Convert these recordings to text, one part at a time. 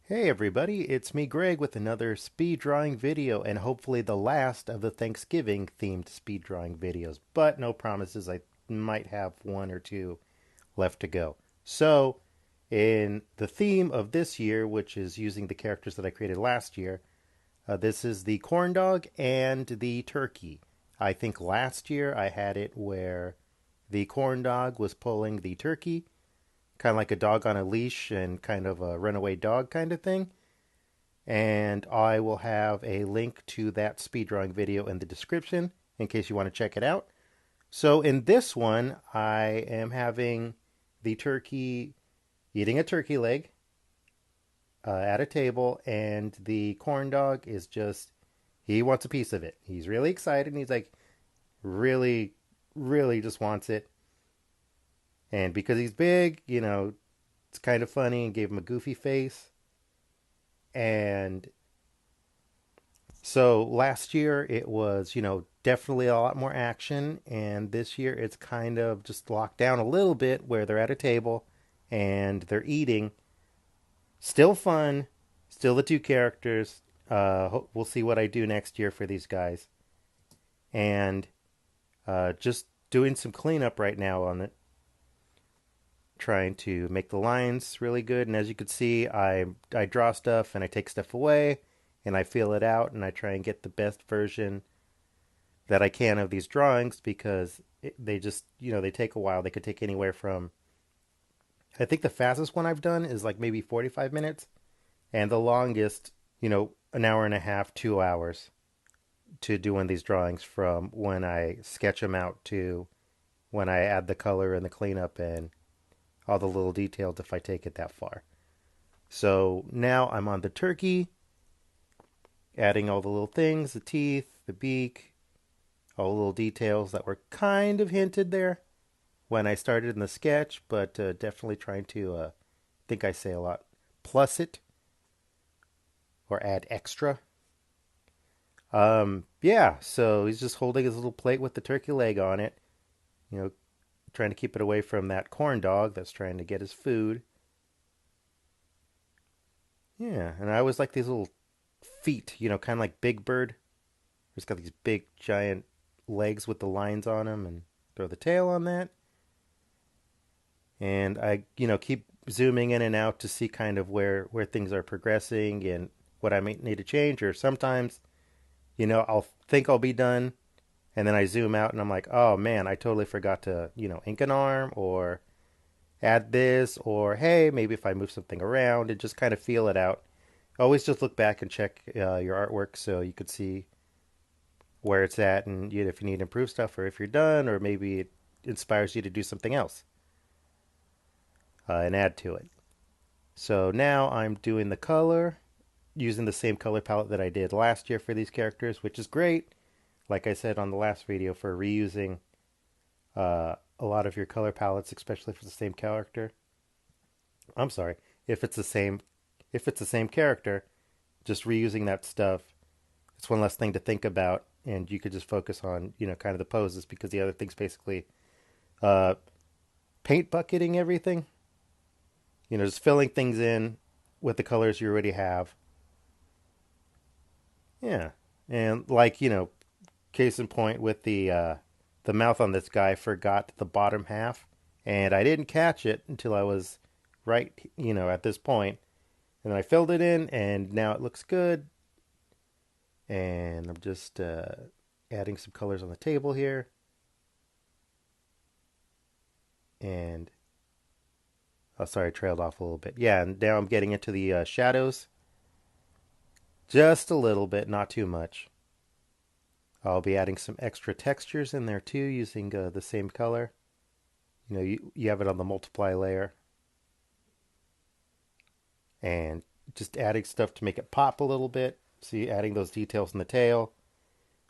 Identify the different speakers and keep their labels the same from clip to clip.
Speaker 1: Hey everybody, it's me Greg with another speed drawing video and hopefully the last of the Thanksgiving themed speed drawing videos, but no promises. I might have one or two left to go. So, in the theme of this year, which is using the characters that I created last year, this is the corn dog and the turkey. I think last year I had it where the corn dog was pulling the turkey, kind of like a dog on a leash and kind of a runaway dog kind of thing. And I will have a link to that speed drawing video in the description in case you want to check it out. So in this one, I am having the turkey eating a turkey leg at a table, and the corn dog is just, he wants a piece of it. He's really excited, and he's like, really, really just wants it. And because he's big, it's kind of funny and gave him a goofy face. And so last year it was, definitely a lot more action, and this year it's kind of just locked down a little bit where they're at a table and they're eating. Still fun, still the two characters. We'll see what I do next year for these guys, and just doing some cleanup right now on it, trying to make the lines really good. And as you can see, I draw stuff and I take stuff away and I feel it out and I try and get the best version that I can of these drawings because they just, they take a while. They could take anywhere from, I think the fastest one I've done is like maybe 45 minutes, and the longest, an hour and a half, 2 hours to doing these drawings from when I sketch them out to when I add the color and the cleanup and all the little details if I take it that far. So now I'm on the turkey, adding all the little things, the teeth, the beak, all the little details that were kind of hinted there when I started in the sketch, but definitely trying to, think I say a lot, plus it or add extra. Yeah, so he's just holding his little plate with the turkey leg on it, you know, trying to keep it away from that corn dog that's trying to get his food. Yeah, and I always like these little feet, kind of like Big Bird. He's got these big giant legs with the lines on them, and throw the tail on that. And I, keep zooming in and out to see kind of where things are progressing and what I might need to change. Or sometimes, I'll think I'll be done, and then I zoom out and I'm like, oh man, I totally forgot to, ink an arm or add this, or hey, maybe if I move something around and just kind of feel it out. Always just look back and check your artwork so you could see where it's at and if you need to improve stuff or if you're done, or maybe it inspires you to do something else and add to it. So now I'm doing the color using the same color palette that I did last year for these characters, which is great. Like I said on the last video, for reusing a lot of your color palettes, especially for the same character. I'm sorry, if it's the same, if it's the same character, just reusing that stuff. It's one less thing to think about, and you could just focus on kind of the poses because the other things basically uh, paint bucketing everything. Just filling things in with the colors you already have. Yeah, and like case in point with the mouth on this guy, forgot the bottom half, and I didn't catch it until I was right, at this point, and then I filled it in, and now it looks good. And I'm just adding some colors on the table here, and oh, sorry, I trailed off a little bit. Yeah, and now I'm getting into the shadows, just a little bit, not too much. I'll be adding some extra textures in there too using the same color. You have it on the multiply layer. And just adding stuff to make it pop a little bit. See, adding those details in the tail,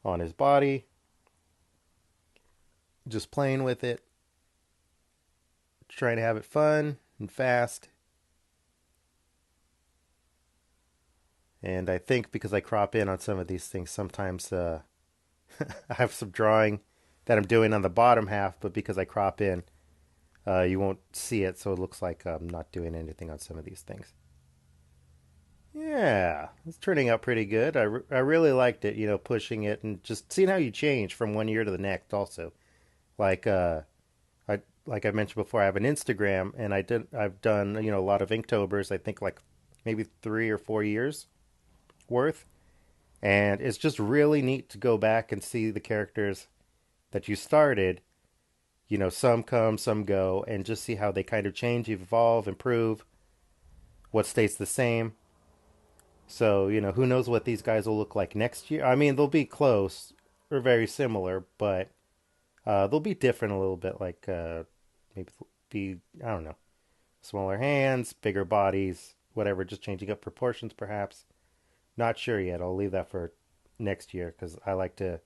Speaker 1: on his body. Just playing with it. Trying to have it fun and fast. And I think because I crop in on some of these things, sometimes I have some drawing that I'm doing on the bottom half, but because I crop in, you won't see it, so it looks like I'm not doing anything on some of these things. Yeah, it's turning out pretty good. I really liked it, pushing it and just seeing how you change from one year to the next also. Like I like I mentioned before, I have an Instagram and I've done, a lot of Inktobers, I think like maybe 3 or 4 years worth. And it's just really neat to go back and see the characters that you started. Some come, some go, and just see how they kind of change, evolve, improve, what stays the same. So, who knows what these guys will look like next year? I mean, they'll be close or very similar, but they'll be different a little bit. Like maybe be, I don't know, smaller hands, bigger bodies, whatever, just changing up proportions perhaps. Not sure yet. I'll leave that for next year because I like to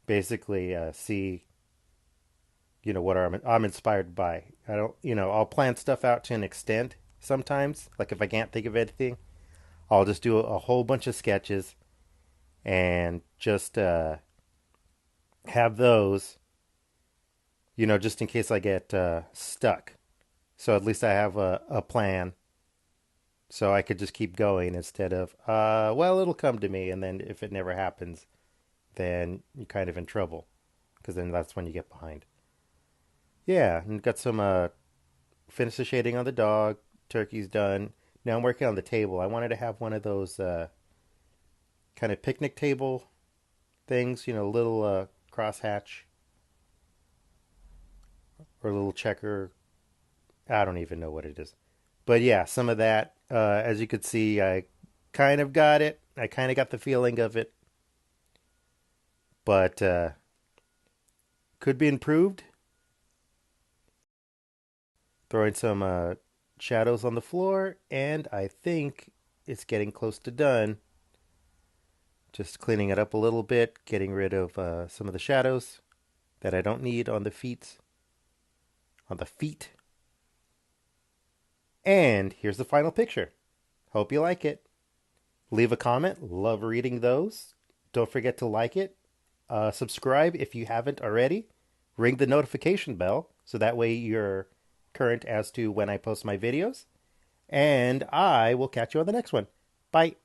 Speaker 1: basically see, what I'm inspired by. I don't, I'll plan stuff out to an extent sometimes. Like if I can't think of anything, I'll just do a whole bunch of sketches and just have those, just in case I get stuck. So at least I have a plan so I could just keep going instead of, well, it'll come to me. And then if it never happens, then you're kind of in trouble because then that's when you get behind. Yeah, and got some finish the shading on the dog. Turkey's done. Now I'm working on the table. I wanted to have one of those kind of picnic table things, little crosshatch or a little checker. I don't even know what it is. But yeah, some of that. As you could see, I kind of got it. I kind of got the feeling of it, but could be improved. Throwing some shadows on the floor, and I think it's getting close to done. Just cleaning it up a little bit, getting rid of some of the shadows that I don't need on the feet. On the feet. And here's the final picture. Hope you like it. Leave a comment. Love reading those. Don't forget to like it. Subscribe if you haven't already. Ring the notification bell so that way you're current as to when I post my videos. And I will catch you on the next one. Bye.